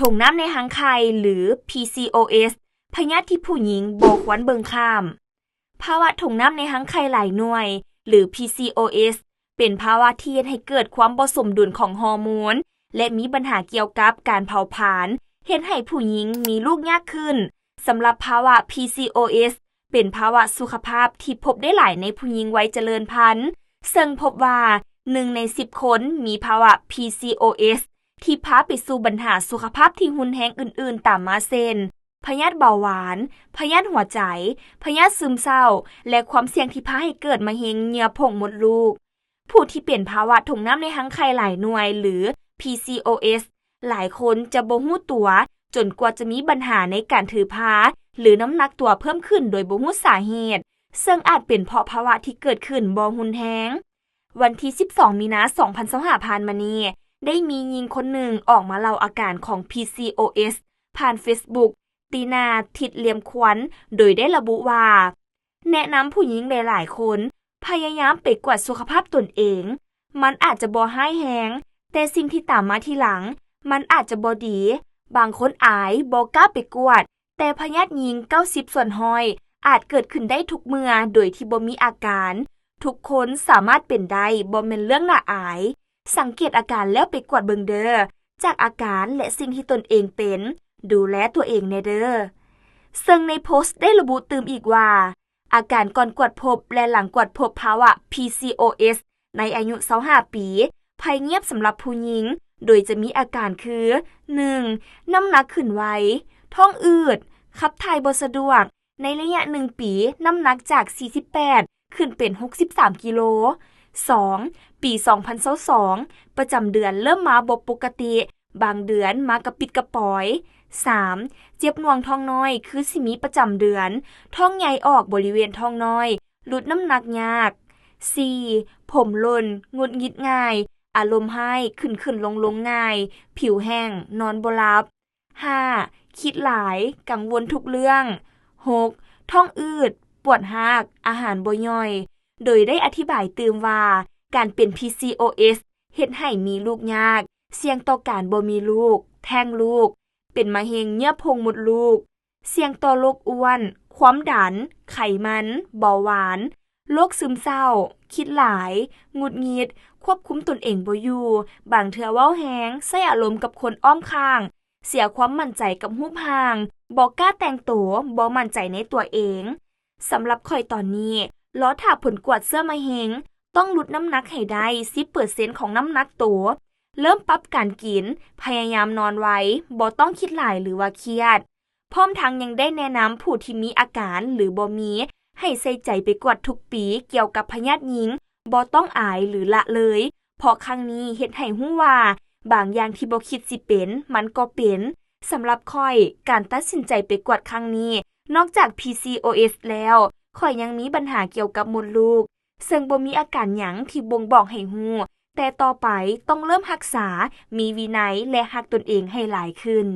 ถุงน้ำในหางไข่หรือ PCOS พยาธิที่ผู้หญิงบ่ควรเบิ่งข้ามภาวะถุงน้ำในหางไข่หลายหน่วยหรือ PCOS เป็นภาวะที่เฮ็ดให้เกิดความบ่สมดุลของฮอร์โมนและมีปัญหาเกี่ยวกับการเผาผลาญเฮ็ดให้ผู้หญิงมีลูกยากขึ้นสำหรับภาวะ PCOS เป็นภาวะสุขภาพที่พบได้หลายในผู้หญิงวัยเจริญพันธุ์ซึ่งพบว่า1 ใน 10 คนมีภาวะ PCOS ที่พาไปสู่ปัญหาสุขภาพที่รุนแรงอื่นๆตามมาเช่นพยาธิเบาหวานพยาธิหัวใจพยาธิซึมเศร้าและความเสี่ยงที่พาให้เกิดมะเร็งเหงื่อผงมดลูกผู้ที่เป็นภาวะถุงน้ำในหางไข่หลายหน่วยหรือ PCOS หลายคนจะบ่ฮู้ตัวจนกว่าจะมีปัญหาในการถือผ้าหรือน้ำหนักตัวเพิ่มขึ้นโดยบ่ฮู้สาเหตุซึ่งอาจเป็นเพราะภาวะที่เกิดขึ้นบ่รุนแรงวันที่12มีนาคม2025ผ่านมานี้ได้มีหญิงคนหนึ่งออกมาเล่าอาการของ PCOS ผ่าน Facebook ตีนาทิดเหลี่ยมควันโดยได้ระบุว่าแนะนำผู้หญิงหลายๆคนพยายามไปกวดสุขภาพตนเองมันอาจจะบ่ร้ายแรงแต่สิ่งที่ตามมาทีหลังมันอาจจะบ่ดีบางคนอายบ่กล้าไปกวดแต่พยาธิหญิง90ส่วนร้อยอาจเกิดขึ้นได้ทุกเมื่อโดยที่บ่มีอาการทุกคนสามารถเป็นได้บ่แม่นเรื่องน่าอายสังเกตอาการแล้วไปกวดเบิ่งเด้อจากอาการและสิ่งที่ตนเองเป็นดูแลตัวเองแน่เด้อซึ่งในโพสต์ได้ระบุเติมอีกว่าอาการก่อนกวดพบและหลังกวดพบภาวะ PCOS ในอายุ25ปีภัยเงียบสำหรับผู้หญิงโดยจะมีอาการคือ 1. น้ำหนักขึ้นไวท้องอืดขับถ่ายบ่สะดวกในระยะ1ปีน้ำหนักจาก48ขึ้นเป็น63กิโล 2. ปี2022ประจำเดือนเริ่มมาบ่ปกติบางเดือนมากระปิดกระปอย 3. เจ็บหน่วงท้องน้อยคือสิมีประจำเดือนท้องใหญ่ออกบริเวณท้องน้อยลดน้ำหนักยาก 4. ผมหล่นหงุดหงิดง่ายอารมณ์ให้ขึ้นลงง่ายผิวแห้งนอนบ่หลับ 5. คิดหลายกังวลทุกเรื่อง 6. ท้องอืดปวดหากอาหารบ่ย่อยโดยได้อธิบายเติมว่าการเป็น PCOS เฮ็ดให้มีลูกยากเสี่ยงต่อการบ่มีลูกแท้งลูกเป็นมะเร็งเหงื่อพงมดลูกเสี่ยงต่อโรคอ้วนความดันไขมันเบาหวานโรคซึมเศร้าคิดหลายหงุดหงิดควบคุมตนเองบ่อยู่บางเทื่อเว้าแฮงใส่อารมณ์กับคนอ้อมข้างเสียความมั่นใจกับรูปร่างบ่กล้าแต่งตัวบ่มั่นใจในตัวเองสำหรับข่อยตอนนี้รอถ้าผลกวดเสื้อมะเร็งต้องลดน้ำหนักให้ได้ 10% ของน้ำหนักตัวเริ่มปรับการกินพยายามนอนไว้บ่ต้องคิดหลายหรือว่าเครียดพร้อมทั้งยังได้แนะนำผู้ที่มีอาการหรือบ่มีให้ใส่ใจไปกวดทุกปีเกี่ยวกับพยาธิหญิงบ่ต้องอายหรือละเลยเพราะครั้งนี้เฮ็ดให้รู้ว่าบางอย่างที่บ่คิดสิเป็นมันก็เป็นสำหรับข้อยการตัดสินใจไปกวดครั้งนี้นอกจาก PCOS แล้วข้อยยังมีปัญหาเกี่ยวกับมดลูกซึ่งบ่มีอาการหยังที่บ่งบอกให้รู้แต่ต่อไปต้องเริ่มรักษามีวินัยและรักตนเองให้หลายขึ้น